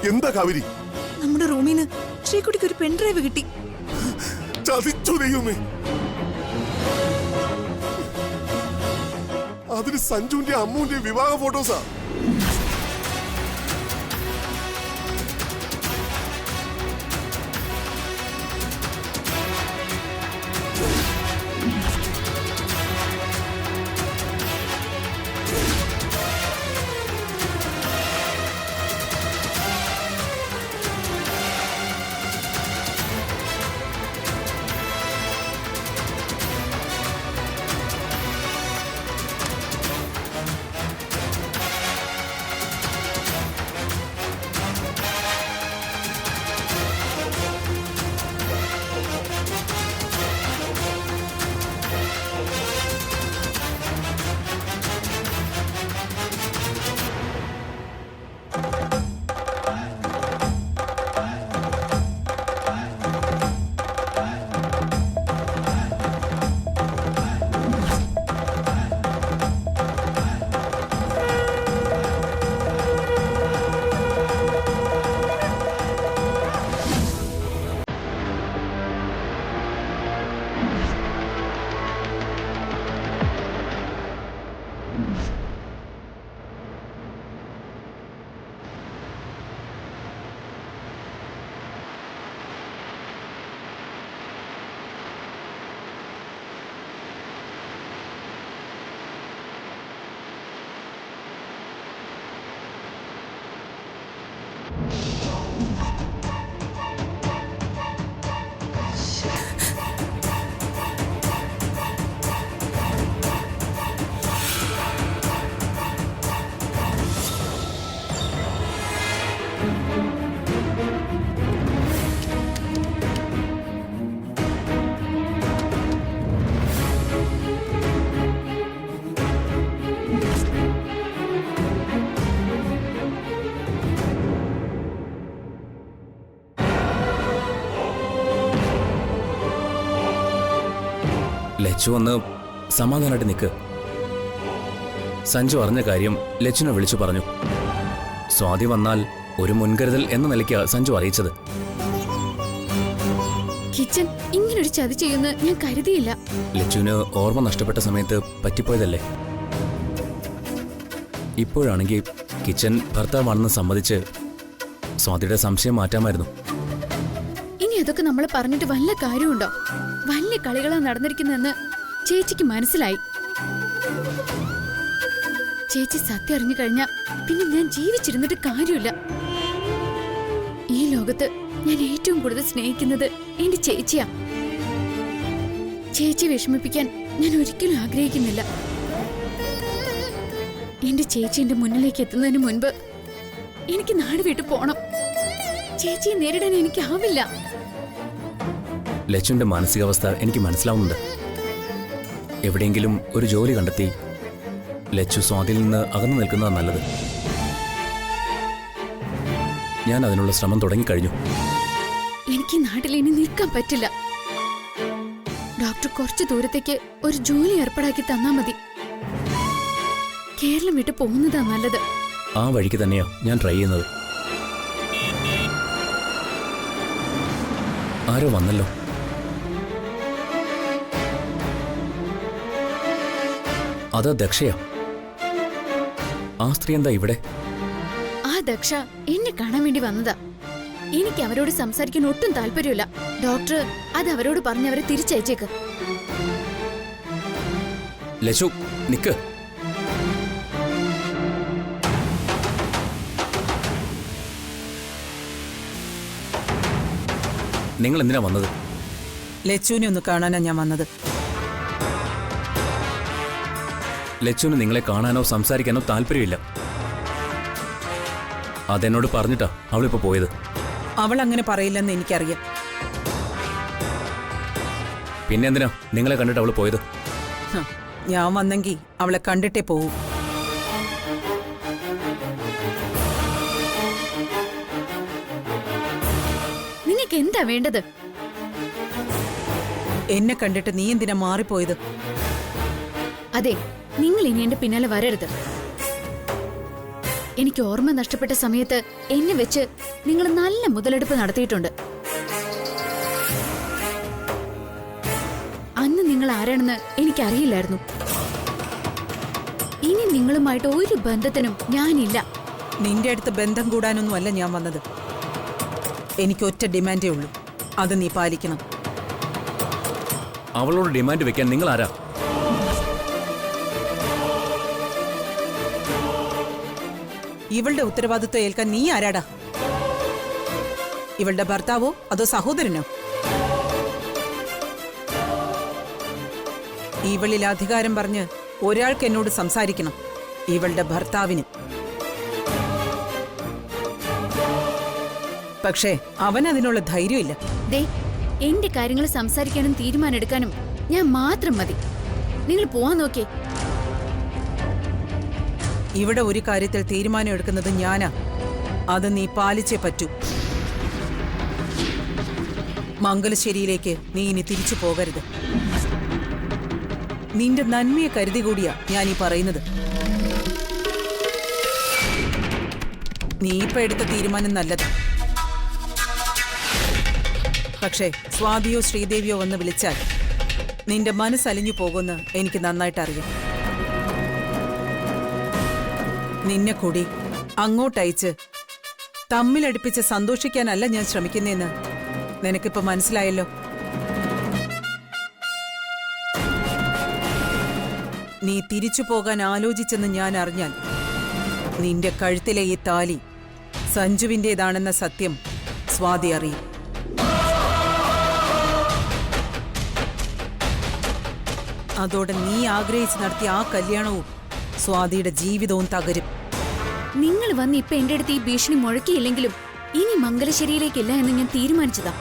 എന്താ കാവേരി? നമ്മുടെ റൂമിന് ശ്രീകുട്ടിക്ക് ഒരു പെൻഡ്രൈവ് കിട്ടി. ചതിച്ചു ദൈവമേ. അതിന് സഞ്ജുവിന്റെ അമ്മുവിന്റെ വിവാഹ ഫോട്ടോസാ. ലച്ചു വന്ന് സമാധാനമായിട്ട് നിൽക്ക്. സഞ്ജു അറിഞ്ഞ കാര്യം ലച്ചുനെ വിളിച്ചു പറഞ്ഞു. സ്വാതി വന്നാൽ ഒരു മുൻകരുതൽ എന്ന നിലയ്ക്ക് സഞ്ജു അറിയിച്ചത്. കിച്ചൻ ഇങ്ങനൊരു ചതി ചെയ്യുന്ന ഞാൻ കരുതിയില്ല. ലച്ചുവിന് ഓർമ്മ നഷ്ടപ്പെട്ട സമയത്ത് പറ്റിപ്പോയതല്ലേ. ഇപ്പോഴാണെങ്കിൽ കിച്ചൻ ഭർത്താവാണെന്ന് സമ്മതിച്ച് സ്വാതിയുടെ സംശയം മാറ്റാമായിരുന്നു. ഇനി അതൊക്കെ നമ്മൾ പറഞ്ഞിട്ട് വല്ല കാര്യമുണ്ടോ? വലിയ കളികളാ നടന്നിരിക്കുന്നതെന്ന് ചേച്ചിക്ക് മനസ്സിലായി. ചേച്ചി സത്യം അറിഞ്ഞു കഴിഞ്ഞാ പിന്നെ ഞാൻ ജീവിച്ചിരുന്നിട്ട് കാര്യമില്ല. ഈ ലോകത്ത് ഞാൻ ഏറ്റവും കൂടുതൽ സ്നേഹിക്കുന്നത് എന്റെ ചേച്ചിയാ. ചേച്ചി വിഷമിപ്പിക്കാൻ ഞാൻ ഒരിക്കലും ആഗ്രഹിക്കുന്നില്ല. എന്റെ ചേച്ചി എന്റെ മുന്നിലേക്ക് എത്തുന്നതിന് മുൻപ് എനിക്ക് നാട് വിട്ടു പോണം. ചേച്ചിയെ നേരിടാൻ എനിക്കാവില്ല. ലച്ചുവിന്റെ മാനസികാവസ്ഥ എനിക്ക് മനസ്സിലാവുന്നുണ്ട്. എവിടെയെങ്കിലും ഒരു ജോലി കണ്ടെത്തി ലച്ചു സ്വാതിയിൽ നിന്ന് അകന്നു നിൽക്കുന്നതാണ് നല്ലത്. ഞാൻ അതിനുള്ള ശ്രമം തുടങ്ങിക്കഴിഞ്ഞു. എനിക്ക് നാട്ടിൽ ഇനി നിൽക്കാൻ പറ്റില്ല. ഡോക്ടർ കുറച്ചു ദൂരത്തേക്ക് ഒരു ജോലി ഏർപ്പാടാക്കി തന്നാ മതി. കേരളം വിട്ട് പോകുന്നതാ നല്ലത്. ആ വഴിക്ക് തന്നെയാ ഞാൻ ട്രൈ ചെയ്യുന്നത്. ആരോ വന്നല്ലോ. അതാ ദക്ഷയാ. ആ സ്ത്രീ എന്താ ഇവിടെ? ആ ദക്ഷ എന്നെ കാണാൻ വേണ്ടി വന്നതാ. എനിക്ക് അവരോട് സംസാരിക്കാൻ ഒട്ടും താല്പര്യമില്ല. ഡോക്ടർ അത് അവരോട് പറഞ്ഞവരെ തിരിച്ചയച്ചേക്ക്. ലച്ചു നിക്ക്. നിങ്ങൾ എന്തിനാ വന്നത്? ലച്ചുവിനെ ഒന്ന് കാണാനാ ഞാൻ വന്നത്. ലച്ചുവിന് നിങ്ങളെ കാണാനോ സംസാരിക്കാനോ താല്പര്യമില്ല. അതെന്നോട് പറഞ്ഞിട്ടാ അവളിപ്പോ പോയത്. അവൾ അങ്ങനെ പറയില്ലെന്ന് എനിക്കറിയാം. പിന്നെ എന്തിനാ നിങ്ങളെ കണ്ടിട്ട് അവള് പോയത്? ഞാൻ വന്നെങ്കിൽ അവളെ കണ്ടിട്ടേ പോവൂ. നിങ്ങൾക്ക് എന്താ വേണ്ടത്? എന്നെ കണ്ടിട്ട് നീ എന്തിനാ മാറിപ്പോയത്? അതെ, നിങ്ങൾ ഇനി എന്റെ പിന്നാലെ വരരുത്. എനിക്ക് ഓർമ്മ നഷ്ടപ്പെട്ട സമയത്ത് എന്നെ വെച്ച് നിങ്ങൾ നല്ല മുതലെടുപ്പ് നടത്തിയിട്ടുണ്ട്. അന്ന് നിങ്ങൾ ആരാണെന്ന് എനിക്കറിയില്ലായിരുന്നു. ഇനി നിങ്ങളുമായിട്ട് ഒരു ബന്ധത്തിനും ഞാനില്ല. നിന്റെ അടുത്ത് ബന്ധം കൂടാനൊന്നുമല്ല ഞാൻ വന്നത്. എനിക്ക് ഒറ്റ ഡിമാൻഡേ ഉള്ളൂ, അത് നീ പാലിക്കണം. അവളോട് ഡിമാൻഡ് വെക്കാൻ നിങ്ങൾ ആരാ? ഇവളുടെ ഉത്തരവാദിത്വം ഏൽക്കാൻ നീ ആരാടാ? ഇവളുടെ ഭർത്താവോ അതോ സഹോദരനോ? ഇവളിൽ അധികാരം പറഞ്ഞ് ഒരാൾക്ക് എന്നോട് സംസാരിക്കണം, ഇവളുടെ ഭർത്താവിന്. പക്ഷേ അവൻ അതിനുള്ള ധൈര്യമില്ല. ദേ, എന്റെ കാര്യങ്ങൾ സംസാരിക്കാനും തീരുമാനമെടുക്കാനും ഞാൻ മാത്രം മതി. നിങ്ങൾ പോവാൻ നോക്കിയേ. ഇവിടെ ഒരു കാര്യത്തിൽ തീരുമാനം എടുക്കുന്നത് ഞാനാ, അത് നീ പാലിച്ചേ പറ്റൂ. മംഗലശ്ശേരിയിലേക്ക് നീ ഇനി തിരിച്ചു പോകരുത്. നിന്റെ നന്മയെ കരുതി കൂടിയാ ഞാൻ ഈ പറയുന്നത്. നീ ഇപ്പൊ എടുത്ത തീരുമാനം നല്ലത്. പക്ഷേ സ്വാതിയോ ശ്രീദേവിയോ വന്ന് വിളിച്ചാൽ നിന്റെ മനസ്സലിഞ്ഞു പോകുമെന്ന് എനിക്ക് നന്നായിട്ട് അറിയാം. നിന്നെ കൂടി അങ്ങോട്ടയച്ച് തമ്മിലടുപ്പിച്ച് സന്തോഷിക്കാനല്ല ഞാൻ ശ്രമിക്കുന്നേന്ന് നിനക്കിപ്പോ മനസ്സിലായല്ലോ. നീ തിരിച്ചു പോകാൻ ആലോചിച്ചെന്ന് ഞാൻ അറിഞ്ഞാൽ നിന്റെ കഴുത്തിലെ ഈ താലി സഞ്ജുവിൻ്റെതാണെന്ന സത്യം സ്വാതി അറിയും. അതോടെ നീ ആഗ്രഹിച്ച് നടത്തിയ ആ കല്യാണവും സ്വാതിയുടെ ജീവിതവും തകരും. നിങ്ങൾ വന്ന് ഇപ്പൊ എന്റെ അടുത്ത് ഈ ഭീഷണി മുഴക്കിയില്ലെങ്കിലും ഇനി മംഗലശ്ശേരിയിലേക്കില്ല എന്ന് ഞാൻ തീരുമാനിച്ചതാ.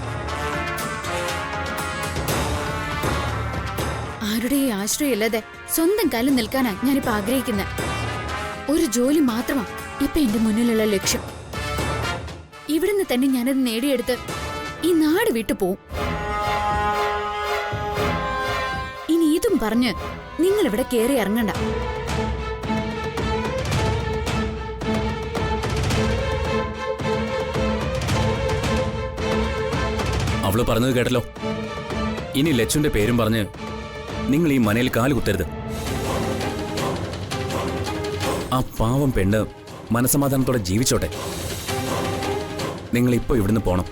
ആരുടെയും ആശ്രയമില്ലാതെ സ്വന്തം കാലം നിൽക്കാനാ ഞാനിപ്പോ ആഗ്രഹിക്കുന്നത്. ഒരു ജോലി മാത്രമാ ഇപ്പൊ എന്റെ മുന്നിലുള്ള ലക്ഷ്യം. ഇവിടുന്ന് തന്നെ ഞാനത് നേടിയെടുത്ത് ഈ നാട് വിട്ടു പോവും. ഇനി ഇതും പറഞ്ഞ് നിങ്ങൾ ഇവിടെ കയറി ഇറങ്ങണ്ട. അവള് പറഞ്ഞത് കേട്ടല്ലോ. ഇനി ലച്ചുവിന്റെ പേരും പറഞ്ഞ് നിങ്ങൾ ഈ മനയിൽ കാല് കുത്തരുത്. ആ പാവം പെണ്ണ് മനസമാധാനത്തോടെ ജീവിച്ചോട്ടെ. നിങ്ങൾ ഇപ്പൊ ഇവിടുന്ന് പോണം.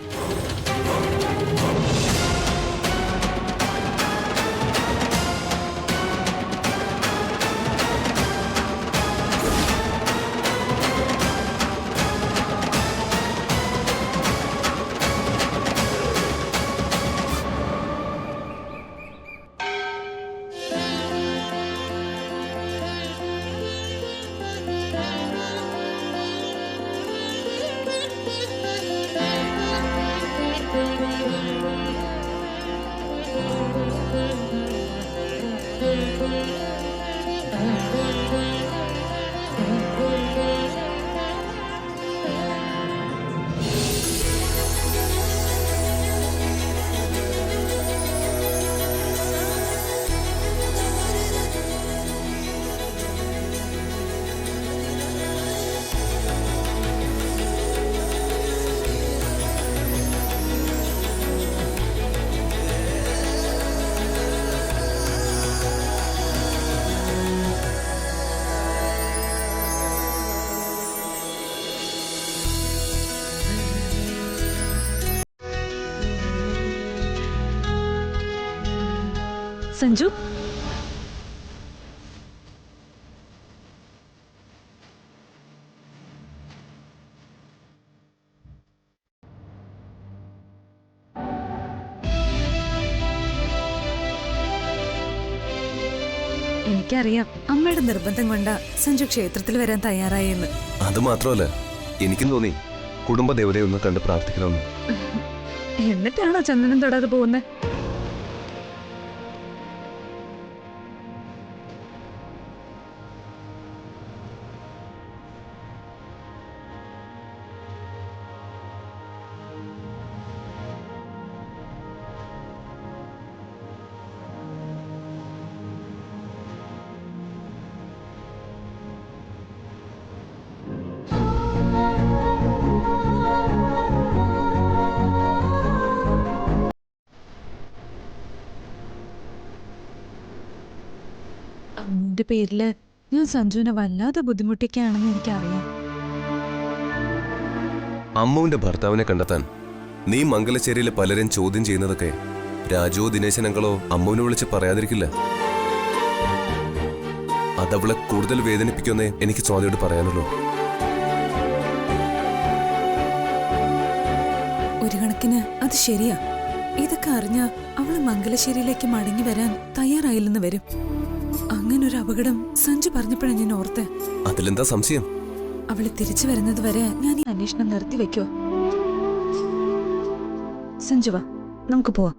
സഞ്ജു എനിക്കറിയാം അമ്മയുടെ നിർബന്ധം കൊണ്ടാ സഞ്ജു ക്ഷേത്രത്തിൽ വരാൻ തയ്യാറായെന്ന്. അത് മാത്രമല്ല, എനിക്കും തോന്നി കുടുംബദേവതയെ ഒന്ന് കണ്ട് പ്രാർത്ഥിക്കണമെന്ന്. എന്നിട്ടാണോ ചന്ദനം തൊടാതെ പോകുന്നത്? അമ്മന്റെ പേരില് ഞാൻ സഞ്ജുവിനെ വല്ലാതെ ബുദ്ധിമുട്ടിക്കുകയാണെന്ന് എനിക്കറിയാം. അമ്മുവിന്റെ ഭർത്താവിനെ കണ്ടെത്താൻ നീ മംഗലശ്ശേരിയിലെ പലരും ചോദ്യം ചെയ്യുന്നതൊക്കെ രാജുവോ ദിനേശനങ്ങളോ അമ്മുവിനെ വിളിച്ച് പറയാതിരിക്കില്ല. അതവളെ കൂടുതൽ വേദനിപ്പിക്കുമെന്നേ എനിക്ക് സ്വാതിയോട് പറയാനുള്ളൂ. ഒരു കണക്കിന് അത് ശരിയാ. ഇതൊക്കെ അറിഞ്ഞ അവള് മംഗലശ്ശേരിയിലേക്ക് മടങ്ങി വരാൻ തയ്യാറായില്ലെന്ന് വരും. അങ്ങനൊരു അപകടം സഞ്ജു പറഞ്ഞപ്പോഴാണ് ഞാൻ ഓർത്തെ. അതിലെന്താ സംശയം? അവള് തിരിച്ചു വരുന്നത് വരെ ഞാൻ ഈ അന്വേഷണം നിർത്തി വെക്കോ. സഞ്ജു വാ, നമുക്ക് പോവാം.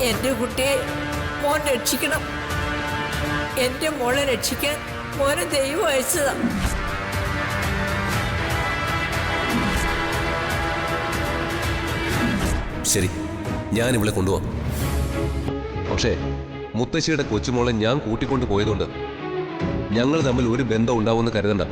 എന്റെ കുട്ടിയെ മോൻ രക്ഷിക്കണം. എന്റെ മോളെ രക്ഷിക്കാൻ മോനെ ദൈവം അയച്ചതാ. ശരി, ഞാൻ ഇവളെ കൊണ്ടുപോവാം. പക്ഷേ മുത്തശ്ശിയുടെ കൊച്ചുമോളെ ഞാൻ കൂട്ടിക്കൊണ്ടു പോയതുകൊണ്ട് ഞങ്ങൾ തമ്മിൽ ഒരു ബന്ധം ഉണ്ടാവുമെന്ന് കരുതണ്ട.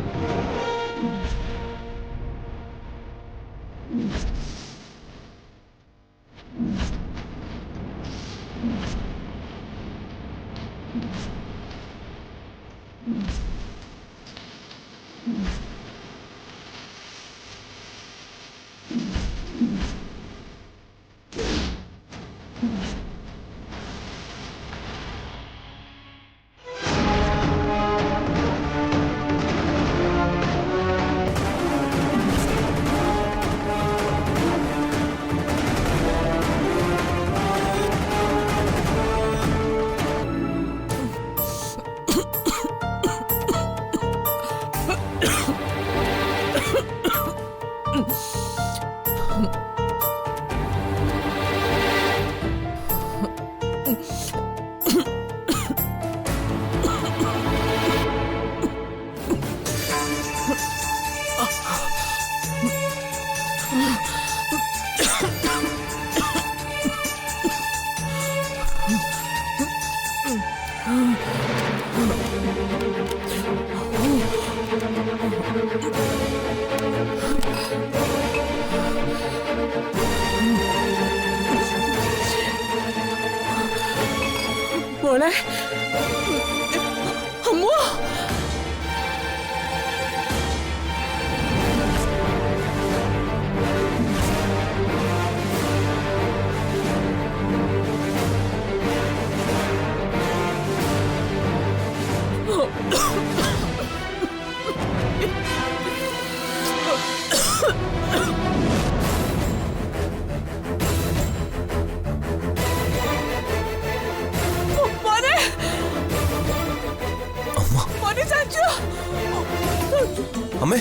അമ്മേ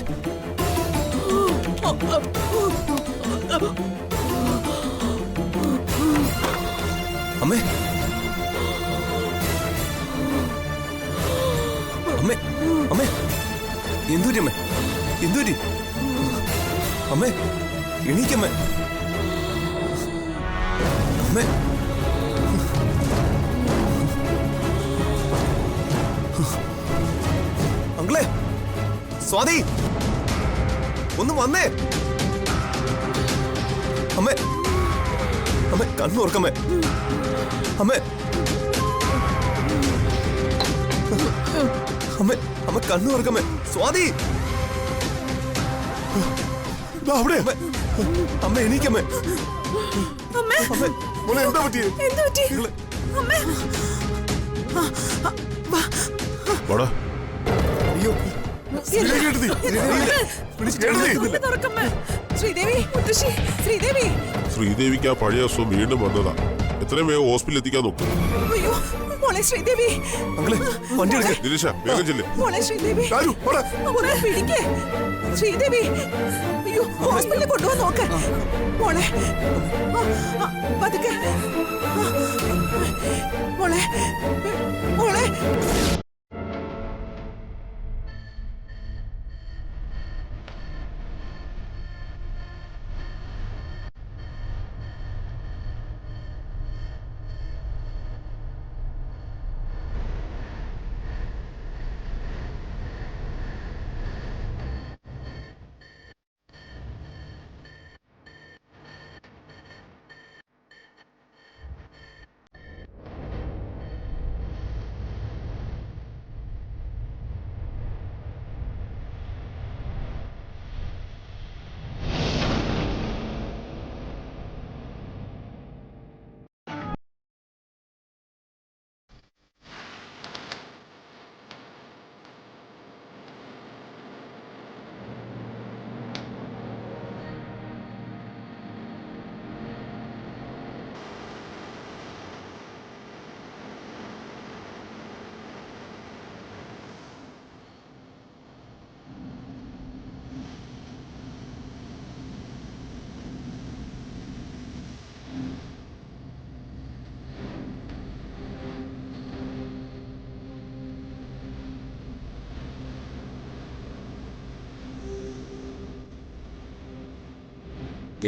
അമ്മേ അമ്മേ അമ്മേ എന്തുപറ്റി അമ്മേ എന്തുപറ്റി അമ്മേ എണീക്കമ്മേ അമ്മേ അങ്കിളേ സ്വാതി ഒന്ന് വന്നേ അമ്മേ അമ്മേ കണ്ണുറക്കമ്മേ അമ്മേ അമ്മേ അമ്മ കണ്ണുറക്കമ്മേ സ്വാതി അവിടെ അമ്മേ അമ്മ എണീക്കമ്മേ അമ്മേ മോളെ എന്താ പറ്റിയേ? വാടാ. അയ്യോ ശ്രീദേവി എടുത്തി. ശ്രീദേവി മുത്തശ്ശി ശ്രീദേവി ശ്രീദേവിക്ക് ആ പഴയ അസുഖം വീണ്ടും വന്നതാ. എത്രയും വേഗം ഹോസ്പിറ്റലിൽ എത്തിക്കാൻ നോക്കും. അയ്യോ മോളെ ശ്രീദേവി അങ്കിളെ വണ്ടി എടുക്ക ദിനേശ വേഗം ചെല്ല്. മോളെ ശ്രീദേവി ചാരു, വാടാ. മോളെ പിടിക്കേ ശ്രീദേവി അയ്യോ ഹോസ്പിറ്റലിൽ കൊണ്ടുപോകാൻ നോക്ക് മോളെ പതുക്കെ മോളെ മോളെ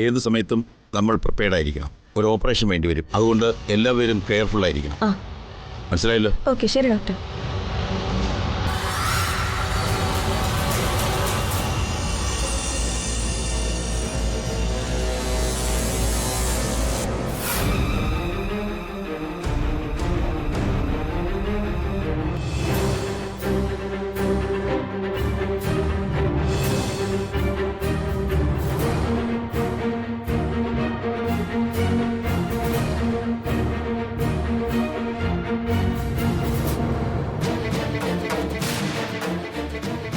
ഏത് സമയത്തും നമ്മൾ പ്രിപ്പയർഡ് ആയിരിക്കണം. ഒരു ഓപ്പറേഷൻ വേണ്ടി വരും. അതുകൊണ്ട് എല്ലാവരും കെയർഫുൾ ആയിരിക്കണം. മനസ്സിലായല്ലോ? ഓക്കെ ശരി ഡോക്ടർ.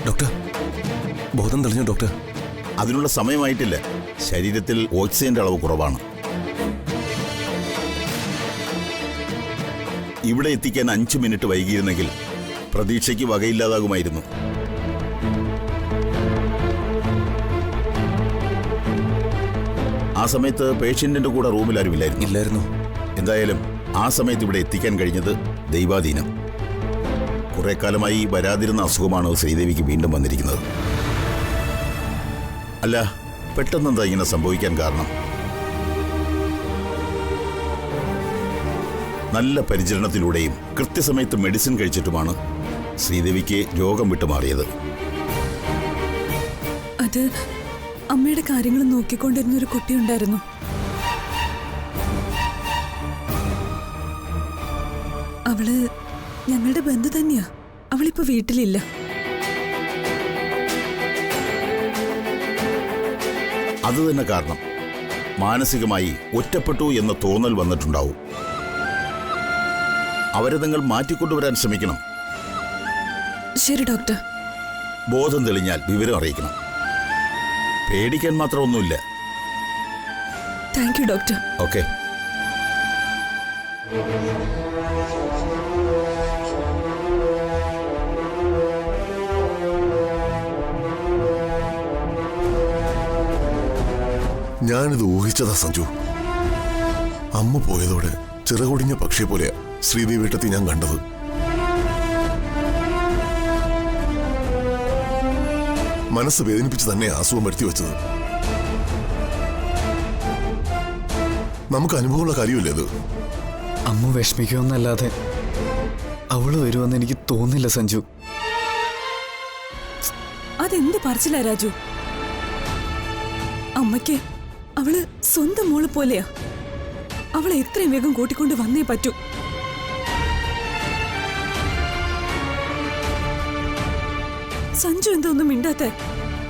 ഡോക്ടർ ബോധം തെളിഞ്ഞു ഡോക്ടർ? അതിനുള്ള സമയമായിട്ടില്ല. ശരീരത്തിൽ ഓക്സിജന്റെ അളവ് കുറവാണ്. ഇവിടെ എത്തിക്കാൻ 5 മിനിറ്റ് വൈകിയിരുന്നെങ്കിൽ പ്രതീക്ഷയ്ക്ക് വകയില്ലാതാകുമായിരുന്നു. ആ സമയത്ത് പേഷ്യന്റിന്റെ കൂടെ റൂമിൽ ആരുമില്ലായിരുന്നു. ഇല്ലായിരുന്നു. എന്തായാലും ആ സമയത്ത് ഇവിടെ എത്തിക്കാൻ കഴിഞ്ഞത് ദൈവാധീനം. കുറെ കാലമായി വരാതിരുന്ന അസുഖമാണ് ശ്രീദേവിക്ക് വീണ്ടും വന്നിരിക്കുന്നത്. അല്ല, പെട്ടെന്നെന്താ ഇങ്ങനെ സംഭവിക്കാൻ കാരണം? നല്ല പരിചരണത്തിലൂടെയും കൃത്യസമയത്ത് മെഡിസിൻ കഴിച്ചിട്ടുമാണ് ശ്രീദേവിക്ക് രോഗം വിട്ടുമാറിയത്. അത് അമ്മയുടെ കാര്യങ്ങൾ നോക്കിക്കൊണ്ടിരുന്ന ഒരു കുട്ടിയുണ്ടായിരുന്നു. അവള് ഞങ്ങളുടെ ബന്ധു തന്നെയാ. അവളിപ്പോ വീട്ടിലില്ല. അത് തന്നെ കാരണം. മാനസികമായി ഒറ്റപ്പെട്ടു എന്ന തോന്നൽ വന്നിട്ടുണ്ടാവും. അവരെ നിങ്ങൾ മാറ്റിക്കൊണ്ടുവരാൻ ശ്രമിക്കണം. ശരി ഡോക്ടർ. ബോധം തെളിഞ്ഞാൽ വിവരം അറിയിക്കണം. പേടിക്കാൻ മാത്രമൊന്നുമില്ല. Thank you doctor. ഓക്കെ. ഞാനിത് ഊഹിച്ചതാ സഞ്ജു. അമ്മ പോയതോടെ ചിറകൊടിഞ്ഞ പക്ഷിയെ പോലെയാ ശ്രീദേവിയേട്ടത്തി ഞാൻ കണ്ടത്. മനസ്സ് വേദനിപ്പിച്ച് തന്നെ അസുഖം വരുത്തി വെച്ചത്. നമുക്ക് അനുഭവമുള്ള കാര്യമില്ലേ അത്? അമ്മ വിഷമിക്കുമെന്നല്ലാതെ അവള് വരുമെന്ന് എനിക്ക് തോന്നില്ല സഞ്ജു. അതെന്ത് പറച്ചില്ല രാജു? അമ്മയ്ക്ക് അവള് സ്വന്തം മോള് പോലെയാ. അവളെ എത്രയും വേഗം കൂട്ടിക്കൊണ്ട് വന്നേ പറ്റൂ. സഞ്ജു എന്താ ഒന്നും മിണ്ടാത്തെ?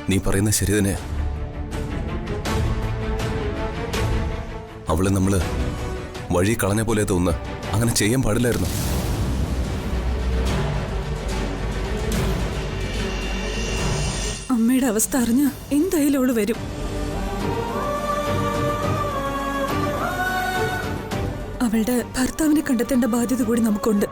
നീ പറയുന്നത് ശരി തന്നെയാ. അവള് നമ്മള് വഴി കളഞ്ഞ പോലെ തോന്നുന്ന അങ്ങനെ ചെയ്യാൻ പാടില്ലായിരുന്നു. അമ്മയുടെ അവസ്ഥ അറിഞ്ഞ എന്തായാലും അവള് വരും. അവളുടെ ഭർത്താവിനെ കണ്ടെത്തേണ്ട ബാധ്യത കൂടി നമുക്കുണ്ട്.